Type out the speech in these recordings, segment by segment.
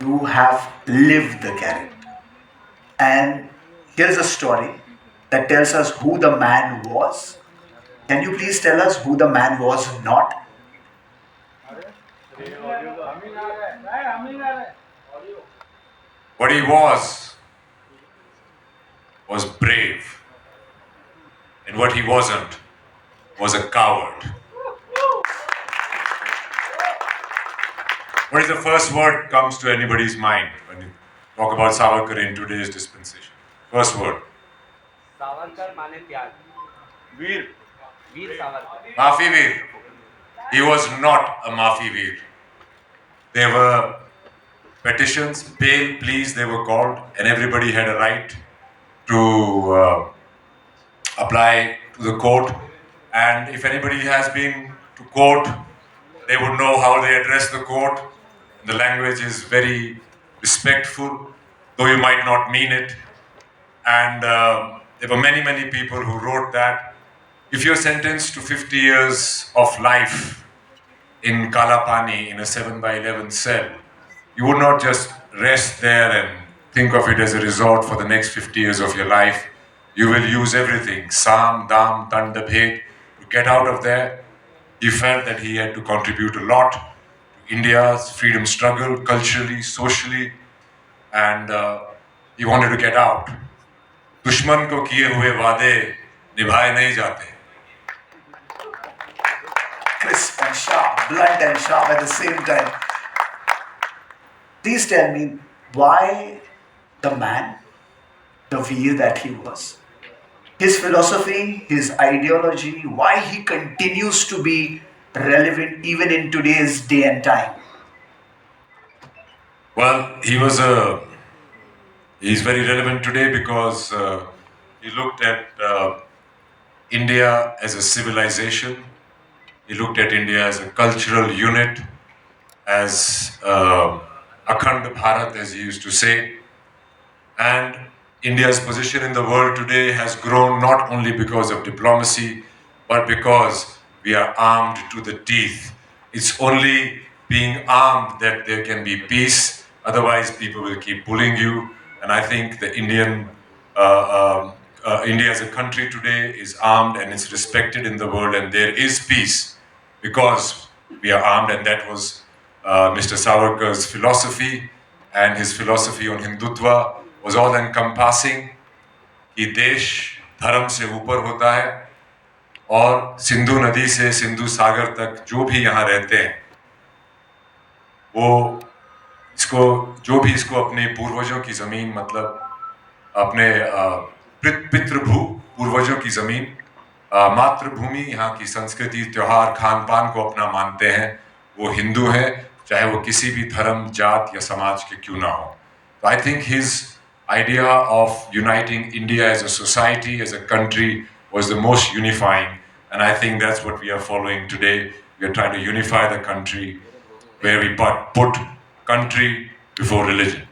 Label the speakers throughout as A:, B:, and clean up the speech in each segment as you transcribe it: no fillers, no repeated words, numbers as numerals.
A: You have lived the character. And here's a story that tells us who the man was. Can you please tell us who the man was not?
B: What he was brave, and what he wasn't was a coward. What is the first word comes to anybody's mind when you talk about Savarkar in today's dispensation? First word.
C: Savarkar माने प्यार वीर Veer Savarkar
B: Maafi Veer. He was not a Maafi Veer. There were petitions, bail pleas they were called, and everybody had a right to apply to the court. And if anybody has been to court, they would know how they address the court. The language is very respectful, though you might not mean it. And there were many, many people who wrote that if you're sentenced to 50 years of life in Kalapani in a 7 by 11 cell, you would not just rest there and think of it as a resort for the next 50 years of your life. You will use everything, Sam, Dam, Tanda, Bhed, to get out of there. He felt that he had to contribute a lot to India's freedom struggle, culturally, socially, and he wanted to get out. दुश्मन को किए हुए वादे निभाए नहीं जाते.
A: Crisp and sharp, blunt and sharp at the same time. Please tell me why the man, the Veer that he was, his philosophy, his ideology, why he continues to be relevant even in today's day and time.
B: Well, he's very relevant today because he looked at India as a civilization. He looked at India as a cultural unit, as Akhand Bharat, as he used to say. And India's position in the world today has grown not only because of diplomacy, but because we are armed to the teeth. It's only being armed that there can be peace. Otherwise, people will keep bullying you. And I think the India as a country today is armed and it's respected in the world, and there is peace because we are armed. And that was Mr. Savarkar's philosophy, and his philosophy on Hindutva was all encompassing कि देश धर्म से ऊपर होता है और सिंधु नदी से सिंधु सागर तक जो भी यहाँ रहते हैं वो इसको जो भी इसको अपने पूर्वजों की ज़मीन मतलब अपने पितृभू पूर्वजों की ज़मीन मातृभूमि यहाँ की संस्कृति त्योहार खान पान को अपना मानते हैं वो हिंदू हैं चाहे वो किसी भी धर्म जात या समाज के क्यों ना हो. So I think his idea of uniting India as a society, as a country, was the most unifying. And I think that's what we are following today. We are trying to unify the country where we put country before religion.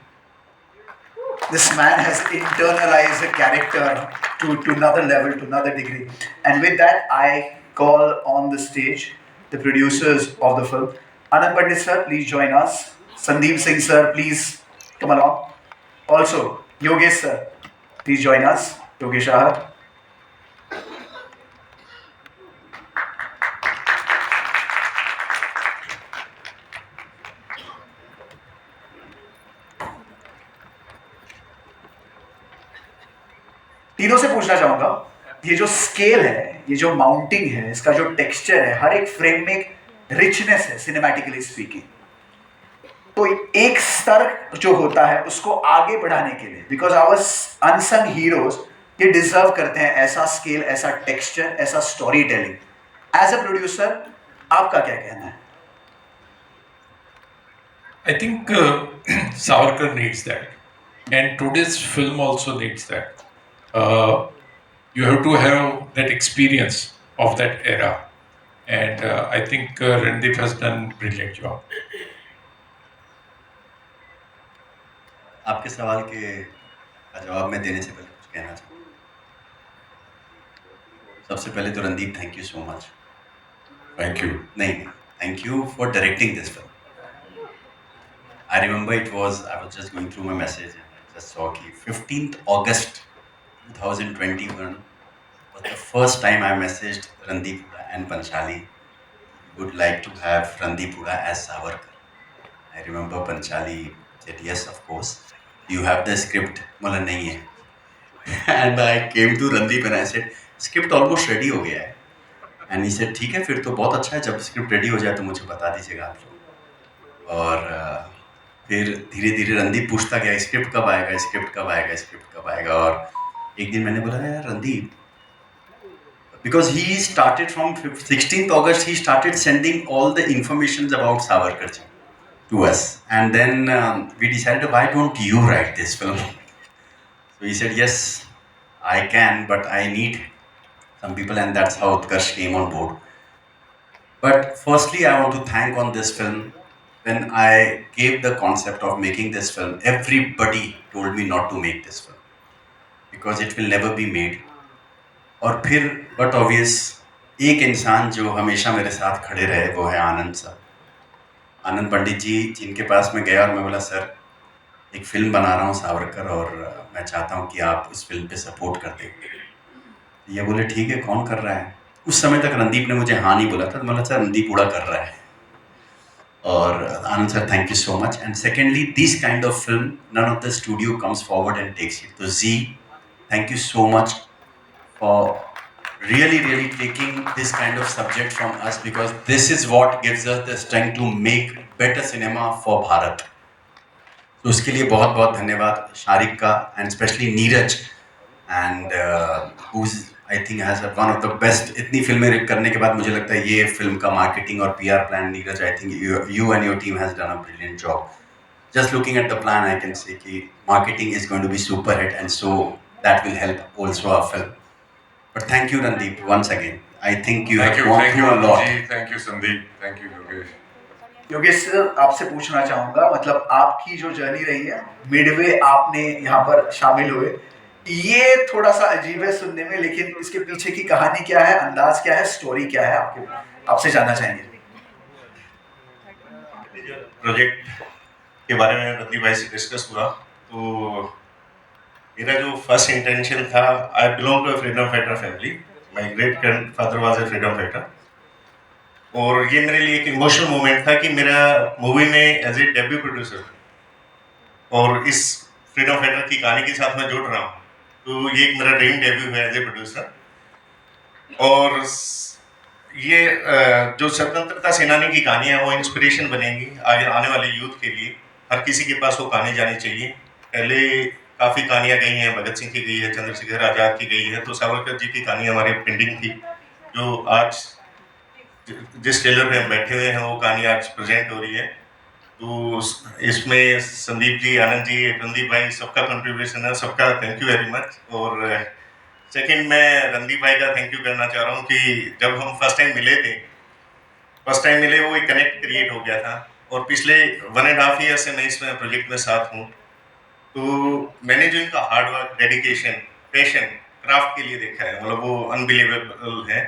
A: This man has internalized the character to another level, to another degree. And with that, I call on the stage the producers of the film. Anand Pandit sir, please join us. Sandeep Singh sir, please come along. Also, Yogesh sir, please join us. Yogesh Ahar. तीनों से पूछना चाहूंगा ये जो scale है ये जो mounting है इसका जो टेक्सचर है हर एक फ्रेम में एक रिचनेस है सिनेमैटिकली स्पीकिंग. तो एक स्तर जो होता है उसको आगे बढ़ाने के लिए बिकॉज आवर अनसंग हीरोज ये डिजर्व करते हैं ऐसा स्केल ऐसा टेक्सचर ऐसा storytelling. As a producer आपका क्या कहना है?
D: I think Savarkar needs that, and today's film also needs that. You have to have that experience of that era, and I think Randeep has done brilliant job.
E: आपके सवाल के जवाब में देने से पहले कुछ कहना चाहूँ. सबसे पहले तो Randeep thank you so much.
B: Thank you.
E: नहीं, thank you for directing this film. I remember I was just going through my message and I just saw कि 15th August 2021 was the first time I messaged Randeep Hooda and Panchali. We would like to have Randeep Hooda as Savarkar. I remember Panchali said yes, of course. You have the script? बोला नहीं है. And I came to Randeep and I said, script almost ready हो गया है. And he said, ठीक है फिर तो बहुत अच्छा है, जब स्क्रिप्ट रेडी हो जाए तो मुझे बता दीजिएगा आप लोग. और फिर धीरे धीरे रणदीप पूछता गया स्क्रिप्ट कब आएगा, स्क्रिप्ट कब आएगा, स्क्रिप्ट कब आएगा. और एक दिन मैंने बोला यार Randeep, because he started from 16th August, he started sending all the informations about Savarkar ji to us. And then we decided, why don't you write this film? So he said, yes, I can, but I need some people, and that's how Utkarsh came on board. But firstly, I want to thank on this film. When I gave the concept of making this film, everybody told me not to make this film because it will never be made. और फिर but obvious एक इंसान जो हमेशा मेरे साथ खड़े रहे वो है आनंद साहब, आनंद पंडित जी, जिनके पास मैं गया और मैं बोला सर एक फिल्म बना रहा हूँ सावरकर और मैं चाहता हूँ कि आप इस फिल्म पे सपोर्ट कर दें. ये बोले ठीक है, कौन कर रहा है. उस समय तक रणदीप ने मुझे हाँ नहीं बोला था, तो बोला सर रणदीप हुडा कर रहा है. और Anand sir thank you so much. And secondly this kind of film none of the studio comes forward and takes it. तो जी thank you so much for really taking this kind of subject from us, because this is what gives us the strength to make better cinema for Bharat. तो उसके लिए बहुत बहुत धन्यवाद शारिक का, and specially Neeraj, and who's I think has one of the best. इतनी फिल्में करने के बाद मुझे लगता है ये फिल्म का मार्केटिंग और PR plan, Neeraj, I think you and your team has done a brilliant job. Just looking at the plan, I can say कि marketing is going to be super hit, and so that will help also our film. But thank you, Randeep, once again. I think you have gone through a lot.
B: Thank you, Sandeep. Thank you, Yogesh.
A: Yogesh sir, आपसे पूछना चाहूंगा, मतलब आपकी जो journey रही है, Midway आपने यहाँ पर शामिल हुए, ये थोड़ा सा अजीब है सुनने में, लेकिन इसके पीछे की कहानी क्या है, अंदाज क्या है, स्टोरी क्या है, आपसे जानना चाहेंगे.
F: प्रोजेक्ट के बारे में रणदीप भाई से डिस्कस हुआ, तो मेरा जो फर्स्ट इंटेंशन था, I belong to freedom fighter family, my great grandfather was a freedom fighter, और ये मेरे लिए एक इमोशनल मोमेंट था कि मेरा मूवी में एज ए डेब्यू प्रोड्यूसर और इस फ्रीडम फाइटर की कहानी के साथ मैं जुड़ रहा हूँ. तो ये एक मेरा ड्रीम डेब्यू है एज ए प्रोड्यूसर. और ये जो स्वतंत्रता सेनानी की कहानी है वो इंस्पिरेशन बनेंगी आगे आने वाले यूथ के लिए. हर किसी के पास वो कहानी जानी चाहिए. पहले काफ़ी कहानियाँ गई हैं, भगत सिंह की गई है, चंद्रशेखर आज़ाद की गई है, तो सावरकर जी की कहानी हमारे पेंडिंग थी, जो आज जिस ट्रेलर पे हम बैठे हुए हैं वो कहानी आज प्रेजेंट हो रही है. तो इसमें संदीप जी, आनंद जी, रणदीप भाई, सबका कंट्रीब्यूशन है, सबका थैंक यू वेरी मच. और सेकंड मैं रणदीप भाई का थैंक यू करना चाह रहा हूँ कि जब हम फर्स्ट टाइम मिले वो एक कनेक्ट क्रिएट हो गया था. और पिछले 1.5 ईयर से मैं इसमें प्रोजेक्ट में साथ हूँ, तो मैंने जो इनका hard work, dedication, passion craft के लिए देखा है, मतलब वो अनबिलीवेबल है,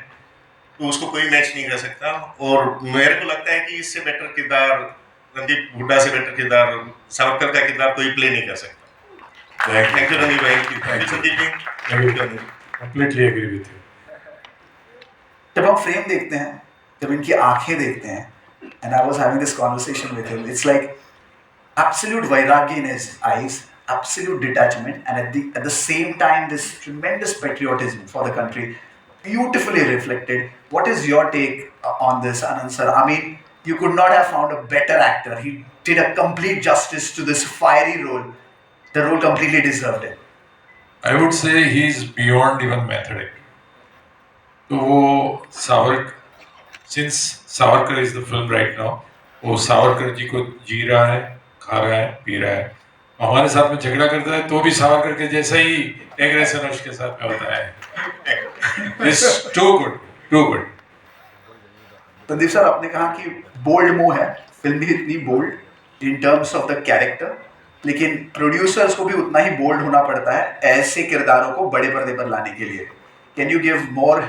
F: तो उसको कोई मैच नहीं कर सकता. और मेरे को लगता है कि इससे बेटर किरदार, रणदीप हुड्डा से बेटर किरदार, सावरकर का किरदार कोई प्ले नहीं कर सकता. थैंक यू रणदीप भाई. Thank you Sandeep ji.
D: Completely agree with you.
A: जब हम फ्रेम देखते हैं, जब इनकी आंखें देखते हैं, and I was having this conversation with him, it's like absolute vairagya in his eyes, absolute detachment, and at the same time this tremendous patriotism for the country, beautifully reflected. What is your take on this, Anand sir? I mean, you could not have found a better actor. He did a complete justice to this fiery role. The role completely deserved it.
D: I would say he is beyond even method acting. तो वो since Savarkar is the film right now, वो सावरकर जी को जी रहा है, खा रहा है, P रहा है. हमारे साथ में झगड़ा करता है तो भी सावरकर के जैसा ही एग्रेशन उसके साथ में होता है. It's too good.
A: Sandeep sir, आपने कहा कि बोल्ड मूव है, फिल्म भी इतनी bold in terms of the character, लेकिन प्रोड्यूसर्स को भी उतना ही बोल्ड होना पड़ता है ऐसे किरदारों को बड़े पर्दे पर लाने के लिए. Can you give more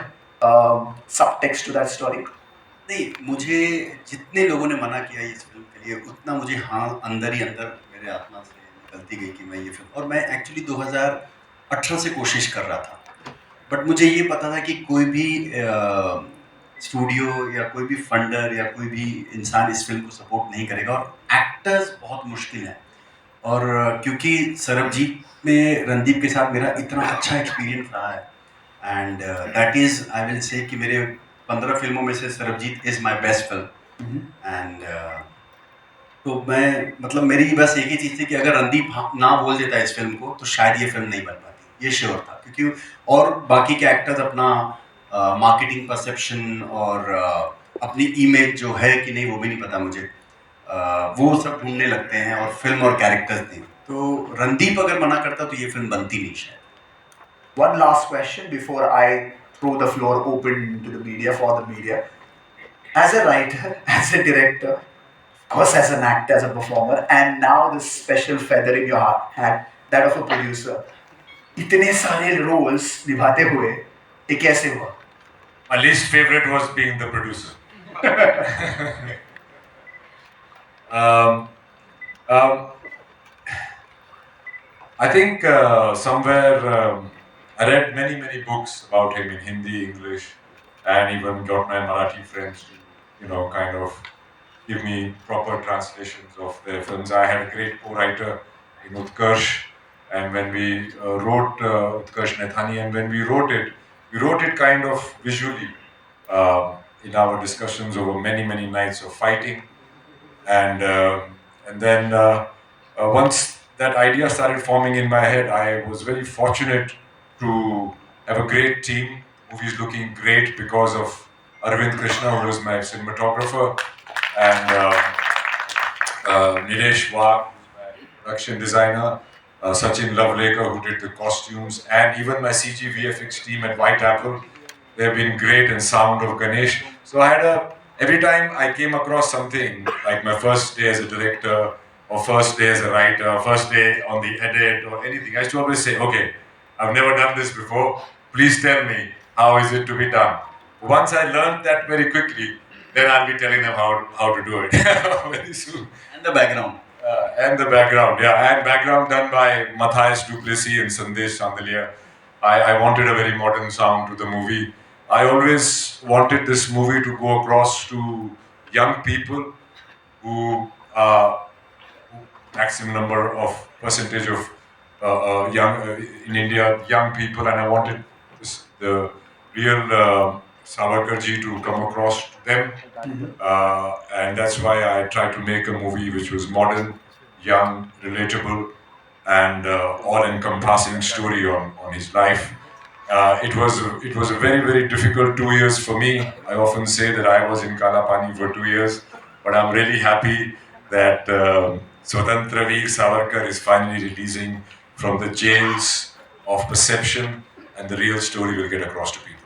A: subtext to that story?
E: नहीं, मुझे जितने लोगों ने मना किया इस फिल्म के लिए, उतना मुझे हाँ अंदर ही अंदर मेरे आत्मा से निकलती गई कि मैं ये फिल्म, और मैं एक्चुअली 2018 से कोशिश कर रहा था, बट मुझे ये पता था कि कोई भी स्टूडियो या कोई भी फंडर या कोई भी इंसान इस फिल्म को सपोर्ट नहीं करेगा, और एक्टर्स बहुत मुश्किल है। और क्योंकि सरबजीत में रणदीप के साथ मेरा इतना अच्छा एक्सपीरियंस रहा है, and that is I will say कि मेरे 15 फिल्मों में से Sarabjit is my best film. And तो मैं मतलब मेरी बस एक ही चीज़ थी कि अगर रणदीप ना बोल देता इस फिल्म को तो शायद ये फिल्म नहीं बन पाती, ये श्योर था, क्योंकि और बाकी के एक्टर्स अपना मार्केटिंग परसेप्शन और अपनी इमेज जो है कि नहीं वो भी नहीं पता मुझे, वो सब ढूंढने लगते हैं, और फिल्म और कैरेक्टर्स नहीं। तो रणदीप अगर मना करता तो ये फिल्म बनती नहीं शायद।
A: One last question before I throw the floor open to the media for the media. As a writer, as a director, of course as an actor, as a performer, and now this special feather in your hat, that of a producer. इतने सारे roles निभाते हुए ये कैसे हुआ?
B: My least favorite was being the producer. um, um, I think somewhere I read many books about him in Hindi, English, and even got my Marathi friends to, kind of give me proper translations of their films. I had a great co-writer in Utkarsh, and when we wrote Utkarsh Nethani, and when we wrote it kind of visually in our discussions over many nights of fighting, and then once that idea started forming in my head, I was very fortunate to have a great team. Movie is looking great because of Arvind Krishna, who was my cinematographer, and Nilesh Wagh, who's my production designer, Sachin Lovelekar, who did the costumes, and even my CG VFX team at White Apple. They've been great, and sound of Ganesh. So I had every time I came across something, like my first day as a director, or first day as a writer, first day on the edit or anything, I used to always say, okay, I've never done this before, please tell me, how is it to be done? Once I learned that very quickly, then I'll be telling them how to do it very soon.
E: And the background.
B: And the background, yeah, and background done by Matthias Duplessis and Sandesh Chandelier. I wanted a very modern sound to the movie. I always wanted this movie to go across to young people who maximum number of percentage of young in India, young people, and I wanted the real Savarkar ji to come across to them, and that's why I tried to make a movie which was modern, young, relatable, and all-encompassing story on his life. It was a very difficult 2 years for me. I often say that I was in Kala Pani for 2 years, but I'm really happy that Swantantrya Veer Savarkarr is finally releasing from the jails of perception, and the real story will get across to people.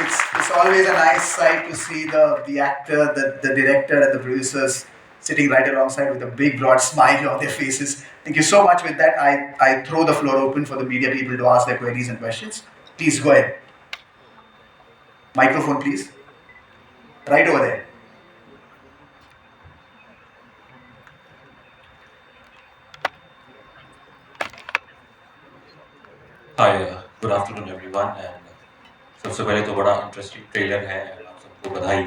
A: It's always a nice sight to see the actor, the director, and the producers sitting right alongside with a big broad smile on their faces. Thank you so much. With that, I throw the floor open for the media people to ask their queries and questions. Please go ahead. Microphone, please. Right over there.
G: Hi, good afternoon everyone, and सबसे पहले तो बड़ा interesting trailer है, आप सबको बधाई।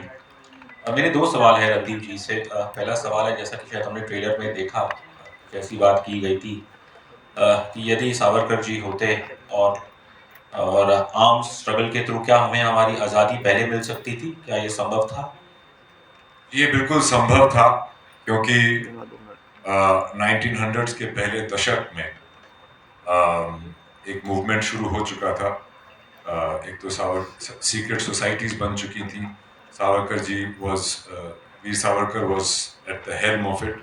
G: मेरे दो सवाल हैं रणदीप जी से। पहला सवाल है, जैसा कि शायद हमने ट्रेलर में देखा, जैसी बात की गई थी कि यदि सावरकर जी होते और आर्म्स स्ट्रगल के थ्रू क्या हमें हमारी आज़ादी पहले मिल सकती थी? क्या ये संभव था?
B: ये बिल्कुल संभव था, क्योंकि 1900s के पहले दशक में एक मूवमेंट शुरू हो चुका था। एक तो सीक्रेट सोसाइटीज बन चुकी थी। Savarkar ji Veer Savarkar was at the helm of it.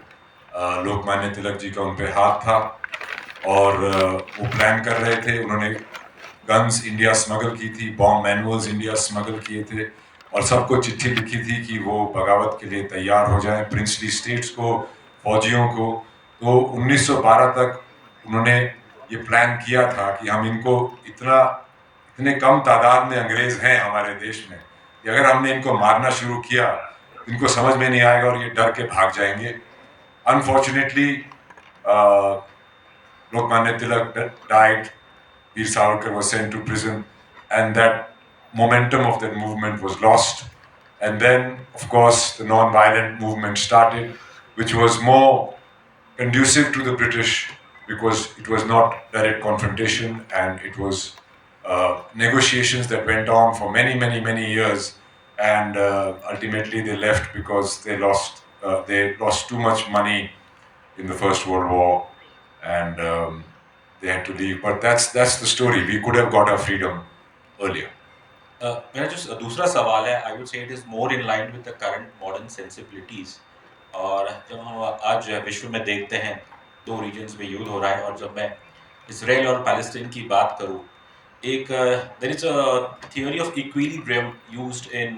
B: Lokmanya Tilak ji का उन पे हाथ था, और वो प्लान कर रहे थे। उन्होंने गन्स इंडिया स्मगल की थी, बॉम्ब मैनुअल्स इंडिया स्मगल किए थे, और सबको चिट्ठी लिखी थी कि वो बगावत के लिए तैयार हो जाएं, प्रिंसली स्टेट्स को, फौजियों को। तो 1912 तक उन्होंने ये प्लान किया था कि हम इतने कम तादाद में अंग्रेज हैं हमारे देश में, कि अगर हमने इनको मारना शुरू किया इनको समझ में नहीं आएगा और ये डर के भाग जाएंगे. Unfortunately, Lokmanya Tilak died. Veer Savarkar was sent to prison, and that momentum of that movement was lost. And then, of course, the non-violent movement started, which was more conducive to the British because it was not direct confrontation and it was negotiations that went on for many, many, many years. And ultimately, they left because they lost too much money in the First World War, and they had to leave. But that's the story. We could have got our freedom earlier.
G: मेरा जो दूसरा सवाल है, I would say it is more in line with the current modern sensibilities. और जब हम आज विश्व में देखते हैं 2 रीजन्स में युद्ध हो रहा है, और जब मैं इसराइल और पैलेस्टीन की बात करूं, एक there is a theory of equilibrium used in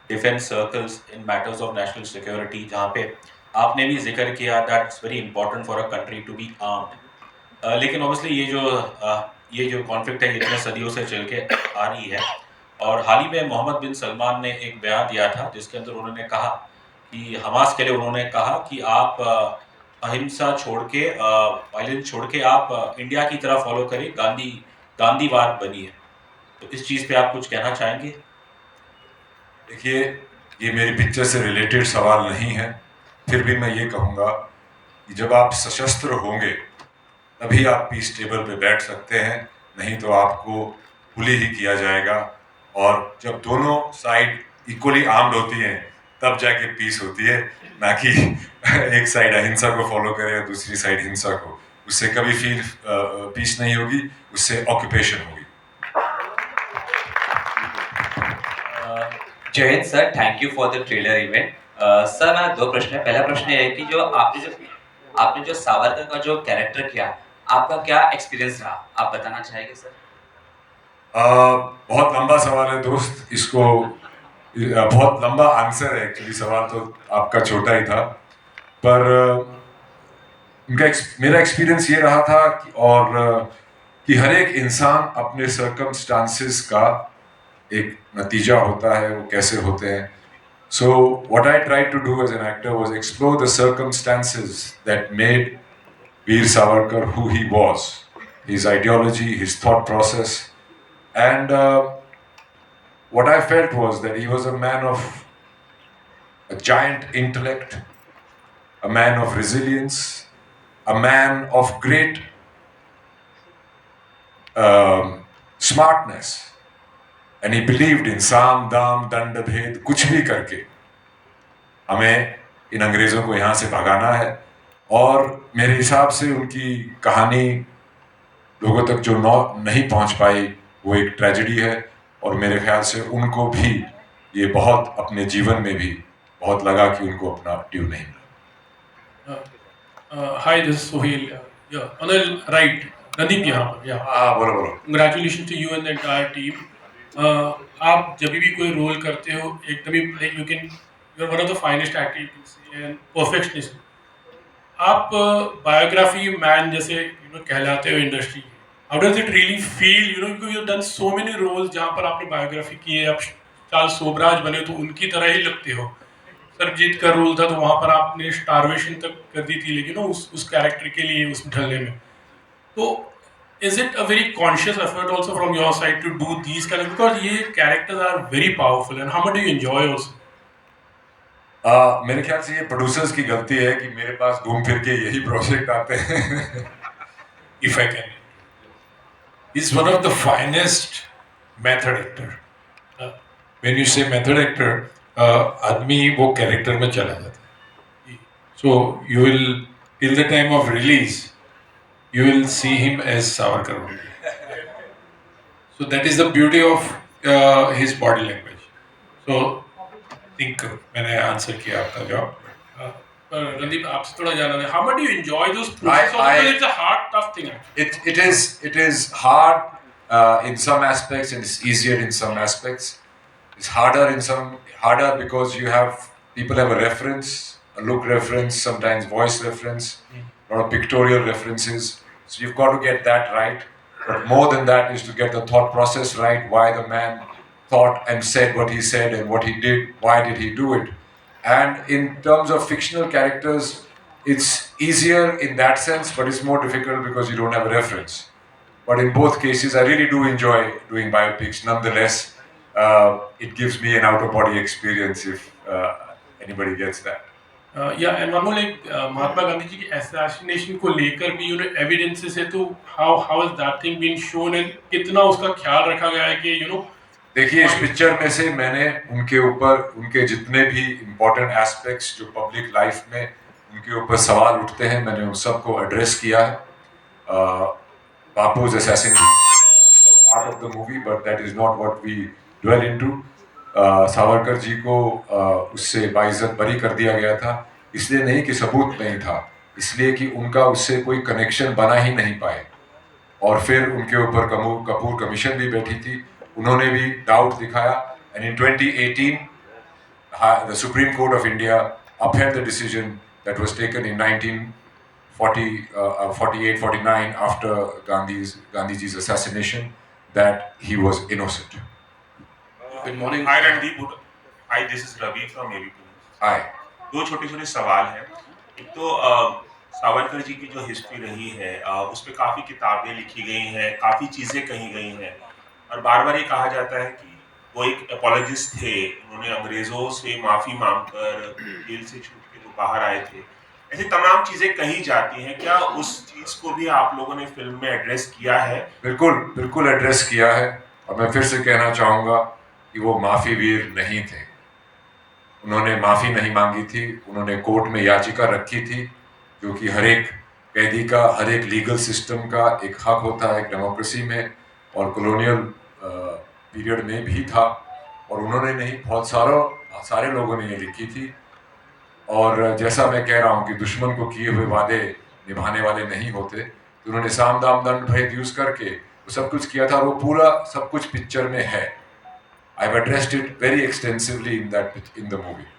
G: defence circles in matters of national security, जहां पे आपने भी जिक्र किया that it's very important for a country to be armed. लेकिन ऑब्वियसली ये जो कॉन्फ्लिक्ट है इतने सदियों से चल के आ रही है, और हाल ही में मोहम्मद बिन सलमान ने एक बयान दिया था जिसके अंदर उन्होंने कहा कि हमास के लिए उन्होंने कहा कि आप अहिंसा छोड़ के, वायलेंस छोड़ के आप इंडिया की तरह फॉलो करें, गांधीवाद बनिए. तो इस चीज़ पे आप कुछ कहना चाहेंगे?
B: देखिए, ये मेरी पिक्चर से रिलेटेड सवाल नहीं है, फिर भी मैं ये कहूँगा कि जब आप सशस्त्र होंगे तभी आप पीस टेबल पे बैठ सकते हैं, नहीं तो आपको बुली ही किया जाएगा. और जब दोनों साइड इक्वली आर्म्ड होती हैं तब जाके पीस होती है, ना कि एक साइड अहिंसा को फॉलो करे और दूसरी साइड हिंसा को. उससे कभी पीस नहीं होगी, उससे ऑक्यूपेशन होगी.
C: Jayant sir, thank you for the trailer event. Sir, मेरा 2 प्रश्न है. पहला प्रश्न है कि आपने जो सावरकर का जो कैरेक्टर किया, आपका क्या एक्सपीरियंस रहा, आप बताना चाहेंगे सर?
B: बहुत लंबा सवाल है दोस्त, इसको बहुत लंबा आंसर है. एक्चुअली सवाल तो आपका छोटा ही था, पर मेरा एक्सपीरियंस ये रहा था कि हर एक इंसान अपने सर्कमस्टांसेस का एक नतीजा होता है, वो कैसे होते हैं. So what I tried to do as an actor was explore the circumstances that made Veer Savarkar who he was, his ideology, his thought process, and what I felt was that he was a man of a giant intellect, a man of resilience, a man of great smartness. And he believed in साम दाम दंड भेद, कुछ भी करके हमें इन अंग्रेजों को यहाँ से भगाना है. और मेरे हिसाब से उनकी कहानी लोगों तक जो नहीं पहुँच पाई वो एक ट्रेजेडी है, और मेरे ख्याल से उनको भी ये बहुत अपने जीवन में भी बहुत लगा कि उनको अपना ड्यू नहीं मिला.
H: Hi, this is Sohail. On the right, Randeep यहाँ पर.
B: हाँ, बोलो.
H: Congratulations to you and the entire team. आप जब भी कोई रोल करते हो एकदम ही like you are one of the finest actor you can say and perfectionist. आप बायोग्राफी मैन जैसे कहलाते हो industry. How does it really feel because you have done so many roles जहाँ पर आपने बायोग्राफी की है. आप चार्ल्स सोबराज बने तो उनकी तरह ही लगते हो. सरबजीत का रोल था तो वहाँ पर आपने स्टारवेशन तक कर दी थी, लेकिन उस कैरेक्टर के लिए उस ढलने में. तो is it a very conscious effort also from your side to do these kind of, because ये characters are very powerful, and how much do you enjoy also?
B: मेरे ख्याल से ये प्रोड्यूसर्स की गलती है कि मेरे पास घूम फिर के यही प्रोजेक्ट आते हैं.
D: If I can, he's one of the finest method actor. When you say method actor, आदमी वो character में चला जाता है. So you will, till the time of release, you will see him as Savarkar only. So that is the beauty of his body language. So think मैंने answer किया आपका जवाब.
H: Randeep, आपसे थोड़ा जानना है, how much do you enjoy those process? Because it's a hard, tough thing.
B: It is hard in some aspects and it's easier in some aspects. It's harder because people have a reference, a look reference, sometimes voice reference, a lot of pictorial references. So you've got to get that right. But more than that is to get the thought process right, why the man thought and said what he said and what he did, why did he do it. And in terms of fictional characters, it's easier in that sense, but it's more difficult because you don't have a reference. But in both cases, I really do enjoy doing biopics. Nonetheless, it gives me an out-of-body experience if anybody gets that.
H: या and one more like Mahatma Gandhi ji की assassination को लेकर भी evidences है, तो how is that thing been shown and कितना उसका ख्याल रखा गया है कि
B: देखिए, इस पिक्चर में से मैंने उनके ऊपर उनके जितने भी इम्पोर्टेंट एस्पेक्ट्स जो पब्लिक लाइफ में उनके ऊपर सवाल उठते हैं, मैंने उन सबको एड्रेस किया है. बापू's assassination part of the movie, but that is not what we dwell into. Savarkar ji को उससे बाइज्जत बरी कर दिया गया था, इसलिए नहीं कि सबूत नहीं था, इसलिए कि उनका उससे कोई कनेक्शन बना ही नहीं पाए. और फिर उनके ऊपर कपूर कमीशन भी बैठी थी, उन्होंने भी डाउट दिखाया. And in 2018 the Supreme Court of India upheld the decision that was taken in 1948-49 after Gandhiji's assassination, that he was innocent.
I: Good morning. Hi Randeep Hooda. Hi, this is Ravi from ABP.
B: Hi.
I: दो छोटे छोटे सवाल हैं. एक तो सावरकर जी की जो history रही है उस पर काफ़ी किताबें लिखी गई हैं, काफ़ी चीज़ें कही गई हैं, और बार बार ये कहा जाता है कि वो एक एपोलॉजिस्ट थे, उन्होंने अंग्रेज़ों से माफ़ी मांगकर जेल से छूट के जो बाहर आए थे. ऐसी तमाम चीज़ें कही जाती हैं. क्या उस चीज़ को भी आप लोगों ने फिल्म में एड्रेस किया है?
B: बिल्कुल एड्रेस किया है. और मैं फिर से कहना चाहूँगा कि वो माफ़ी वीर नहीं थे. उन्होंने माफ़ी नहीं मांगी थी, उन्होंने कोर्ट में याचिका रखी थी, जो कि हर एक कैदी का, हर एक लीगल सिस्टम का एक हक होता है एक डेमोक्रेसी में, और कॉलोनियल पीरियड में भी था. और उन्होंने नहीं, बहुत सारे लोगों ने ये लिखी थी. और जैसा मैं कह रहा हूँ कि दुश्मन को किए हुए वादे निभाने वाले नहीं होते, तो उन्होंने साम दाम दंड भेद यूज करके वो सब कुछ किया था, और वो पूरा सब कुछ पिक्चर में है. I've addressed it very extensively in the movie.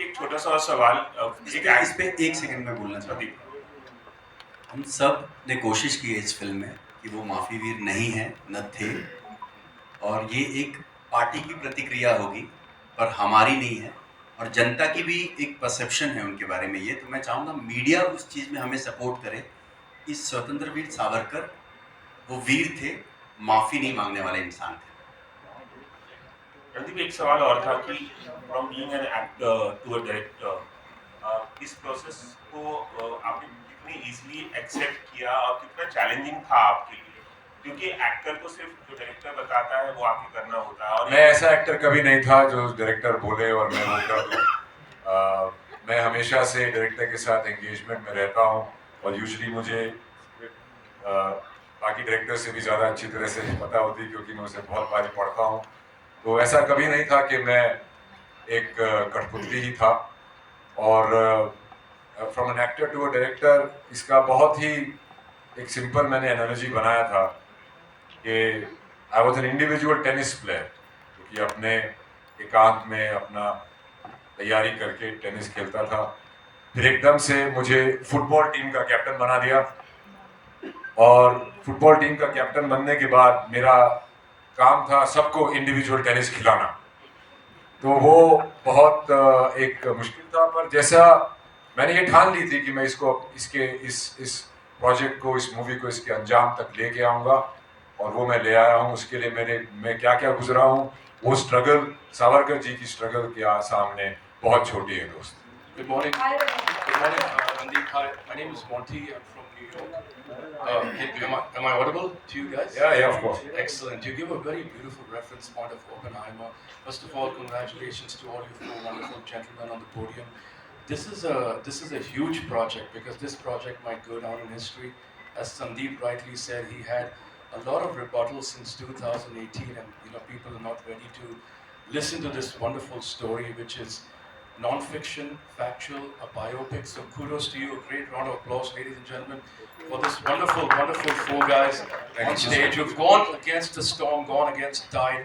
I: एक छोटा सा सवाल
E: इस पे एक सेकंड में बोलना चाहता हूँ. हम सब ने कोशिश की है इस फिल्म में कि वो माफी वीर नहीं है, न थे, और ये एक पार्टी की प्रतिक्रिया होगी पर हमारी नहीं है, और जनता की भी एक परसेप्शन है उनके बारे में ये. तो मैं चाहूँगा मीडिया उस चीज़ में हमें सपोर्ट करे कि स्वतंत्र वीर सावरकर वो वीर थे, माफ़ी नहीं मांगने वाले इंसान थे.
I: रणदीप, एक सवाल और था कि from being an actor to a director, इस प्रोसेस को आपने कितनी इजीली एक्सेप्ट किया और कितना चैलेंजिंग था आपके लिए? क्योंकि एक्टर को सिर्फ जो डायरेक्टर बताता है वो आपको करना होता है. और
B: मैं ऐसा एक्टर कभी नहीं था जो डायरेक्टर बोले और मैं वो कर दूँ. मैं हमेशा से डायरेक्टर के साथ एंगेजमेंट में रहता हूँ, और यूजुअली मुझे बाकी डायरेक्टर से भी ज़्यादा अच्छी तरह से पता होती, क्योंकि मैं उसे बहुत बारी पढ़ता हूँ. तो ऐसा कभी नहीं था कि मैं एक कठपुतली ही था. और from an actor to a director, इसका बहुत ही एक सिंपल मैंने एनालॉजी बनाया था कि I was an individual tennis player, क्योंकि अपने एकांत में अपना तैयारी करके टेनिस खेलता था. फिर एकदम से मुझे फुटबॉल टीम का कैप्टन बना दिया, और फुटबॉल टीम का कैप्टन बनने के बाद मेरा काम था सबको इंडिविजुअल टेनिस खिलाना. तो वो बहुत एक मुश्किल था, पर जैसा मैंने ये ठान ली थी कि मैं इसको इस प्रोजेक्ट को, इस मूवी को इसके अंजाम तक लेके आऊँगा, और वो मैं ले आया हूँ. उसके लिए मैं क्या क्या गुजरा हूँ, वो स्ट्रगल सावरकर जी की स्ट्रगल के सामने बहुत छोटी है दोस्त.
J: Good morning. Good morning, Randeep. Hi, my name is Monty. I'm from New York. Am I audible to you guys?
B: Yeah, of course.
J: Excellent. You give a very beautiful reference point of Oppenheimer. First of all, congratulations to all you four wonderful gentlemen on the podium. This is a huge project, because this project might go down in history. As Sandeep rightly said, he had a lot of rebuttals since 2018, and people are not ready to listen to this wonderful story, which is non-fiction, factual, a biopic. So kudos to you. A great round of applause, ladies and gentlemen, for this wonderful, wonderful four guys on stage who've gone against the storm, gone against the tide,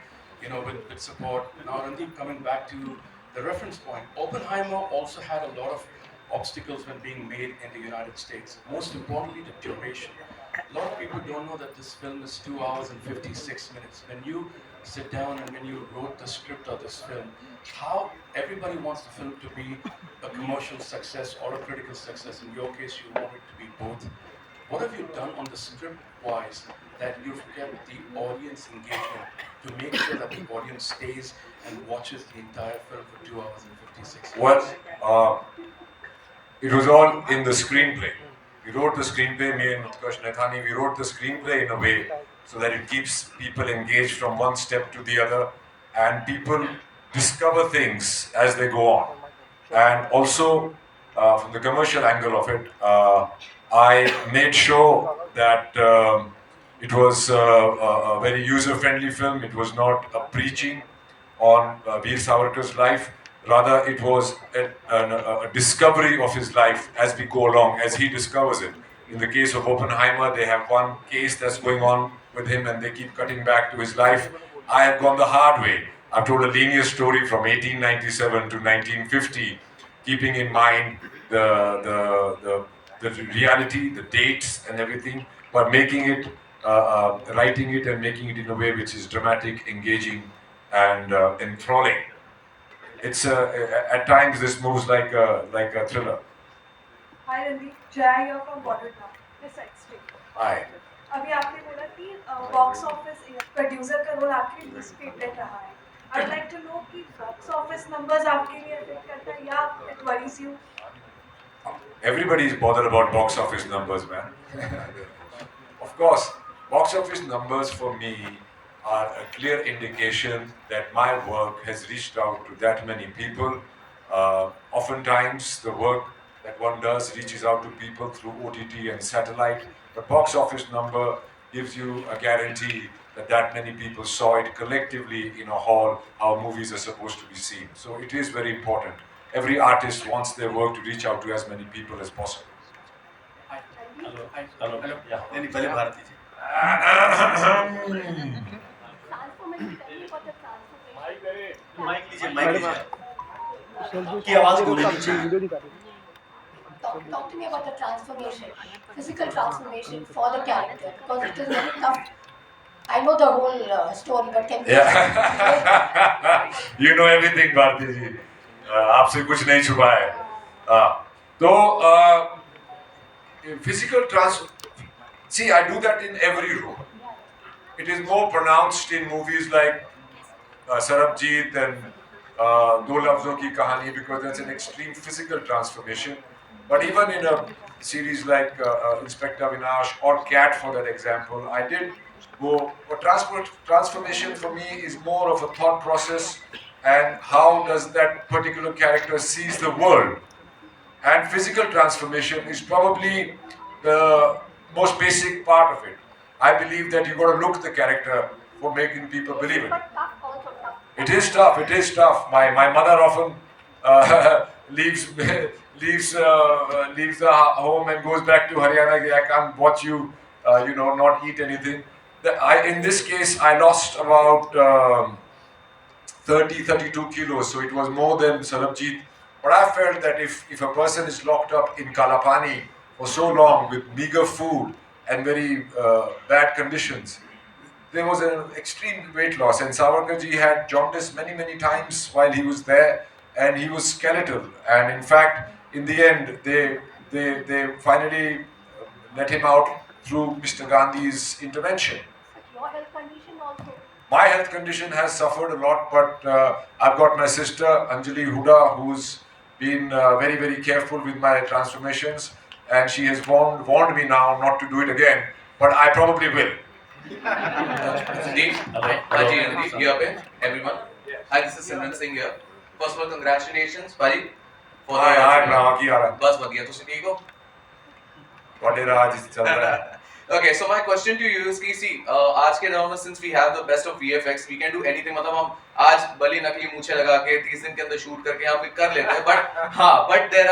J: with support. Now, Randeep, coming back to the reference point, Oppenheimer also had a lot of obstacles when being made in the United States. Most importantly, the duration. A lot of people don't know that this film is 2 hours and 56 minutes. When you sit down and when you wrote the script of this film, how everybody wants the film to be a commercial success or a critical success. In your case, you want it to be both. What have you done on the script wise that you've kept the audience engagement to make sure that the audience stays and watches the entire film for 2 hours and 56 minutes?
B: Well, it was all in the screenplay. We wrote the screenplay, me and Utkarsh Naithani, we wrote the screenplay in a way so that it keeps people engaged from one step to the other, and people discover things as they go on. And also, from the commercial angle of it, I made sure that it was a very user-friendly film. It was not a preaching on Veer Savarkar's life. Rather, it was a discovery of his life as we go along, as he discovers it. In the case of Oppenheimer, they have one case that's going on with him and they keep cutting back to his life. I have gone the hard way. I've told a linear story from 1897 to 1950, keeping in mind the reality, the dates and everything, but making it, writing it and making it in a way which is dramatic, engaging and enthralling. It's at times this moves like a thriller.
K: Hi Randeep, Jai here from Bollywood. This extreme.
B: Hi.
K: अभी आपने बोला कि box office producer का role आपके लिए scripted रहा है. I would like to know कि बॉक्स ऑफिस नंबर्स आपके लिए अफेक्ट करता है या it worries you?
B: Everybody is bothered about box office numbers, man. Of course, box office numbers for me are a clear indication that my work has reached out to that many people. Oftentimes, the work that one does reaches out to people through OTT and satellite. The box office number gives you a guarantee that that many people saw it collectively in a hall, how movies are supposed to be seen. So it is very important. Every artist wants their work to reach out to as many people as possible.
E: Hello नहीं पहले भारती जी mic लीजिए की आवाज बोलनी चाहिए.
L: Talk to me about the transformation, physical transformation for the character, because it is very tough. I know the whole story, but can you?
B: Yeah. You know everything, Bharti ji. आपसे कुछ नहीं छुपा है. तो physical see, I do that in every role. It is more pronounced in movies like Sarabjit and Do Lafzon Ki Kahani, because that's an extreme physical transformation. But even in a series like Inspector Vinash or Cat, for that example, I did go. Transformation for me is more of a thought process, and how does that particular character sees the world. And physical transformation is probably the most basic part of it. I believe that you've got to look the character for making people believe it. It is tough. It is tough. My mother often leaves the home and goes back to Haryana. I can't watch you, not eat anything. In this case, I lost about 32 kilos. So it was more than Sarabjit. But I felt that if a person is locked up in Kalapani for so long with meager food and very bad conditions, there was an extreme weight loss. And Savarkar ji had jaundice many times while he was there, and he was skeletal. And in fact, in the end, they finally let him out through Mr. Gandhi's intervention.
L: Your health condition also.
B: My health condition has suffered a lot, but I've got my sister Anjali Hooda, who's been very careful with my transformations, and she has warned me now not to do it again, but I probably will.
M: Randeep, Randeep, here पे, everyone. Hi, this is Simran Singh here. First of all, congratulations, buddy.
B: Hi, की आ रहा है?
M: बस बढ़िया, तुम ठीक हो?
B: बड़े राज चल रहा है.
M: Okay, so my question to you is कि see, आज के दौर में since we have the best of VFX, we can do anything. मतलब हम आज बली नकली मूछें लगा के 30 दिन के अंदर शूट करके हम कर लेते हैं. But there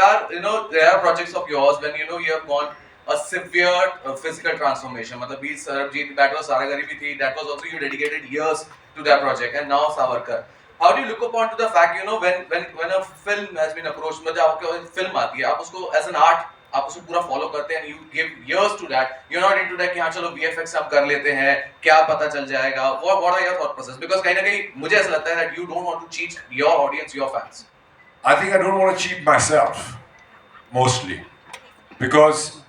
M: are projects of yours when you have gone a severe physical transformation. मतलब Veer Sarabjit, that was Saragari भी थी. That was also you dedicated years to that project, and now Savarkar. How do you look upon to the fact when a film has been approached, मतलब आपके film आती है, आप उसको as an art आप उसको पूरा फॉलो करते हैं, you give years to that. You're not into that कि हाँ चलो VFX हम कर लेते हैं, क्या पता चल जाएगा. What are your thought process? Because कहीं ना कहीं मुझे ऐसा लगता है that you don't want to cheat your audience, your fans.
B: I think I don't want to cheat myself, mostly. Because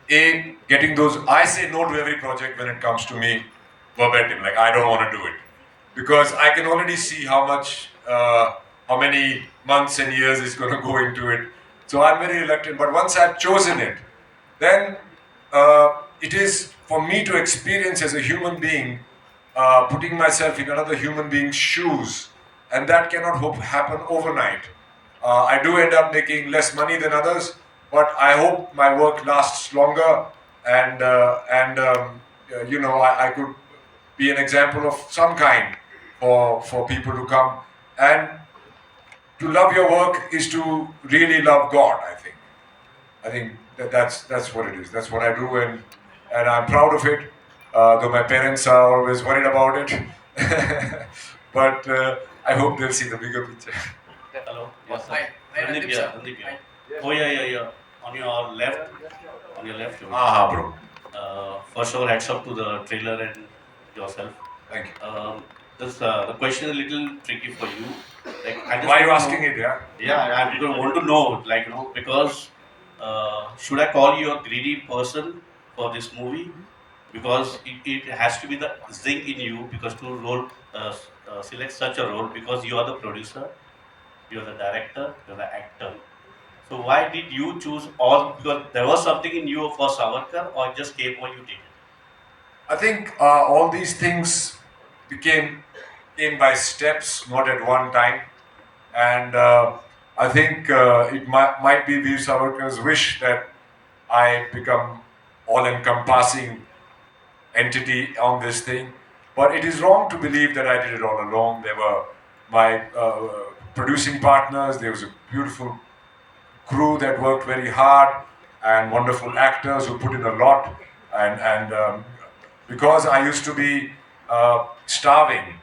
B: getting those, I say no to every project when it comes to me verbatim. Like, I don't want to do it. Because I can already see how many months and years is going to go into it. So I'm very reluctant. But once I've chosen it, then it is for me to experience as a human being, putting myself in another human being's shoes. And that cannot happen overnight. I do end up making less money than others, but I hope my work lasts longer, and I could be an example of some kind for people to come. And to love your work is to really love God. I think that's what it is. That's what I do, and I'm proud of it. Though my parents are always worried about it, but I hope they'll see the bigger picture.
N: Hello. Yes, sir.
M: Hi.
N: Randeep, yeah, Randeep, yeah. Oh, yeah. On your left. you-
B: Bro.
N: First of all, hats off to the trailer and yourself.
B: Thank you.
N: The question is a little tricky for you. Like, I just
B: Why are you
N: want to
B: asking
N: know-
B: it? Yeah.
N: Yeah, I want to know, because should I call you a greedy person for this movie? Because it has to be the zing in you, because to select such a role, because you are the producer, you are the director, you are the actor. So why did you choose all? Because there was something in you for Savarkar, or it just came when you did it?
B: I think all these things came by steps, not at one time. And I think it might be Veer Savarkar's wish that I become all-encompassing entity on this thing. But it is wrong to believe that I did it all alone. There were my producing partners. There was a beautiful crew that worked very hard, and wonderful actors who put in a lot. And because I used to be starving,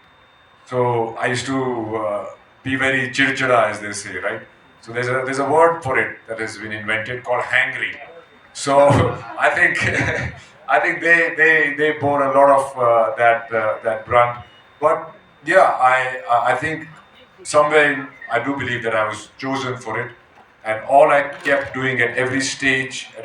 B: so I used to be very chirchira, as they say, right? So there's a word for it that has been invented called hangry. So I think I think they bore a lot of that brunt. But yeah, I think somewhere I do believe that I was chosen for it, and all I kept doing at every stage,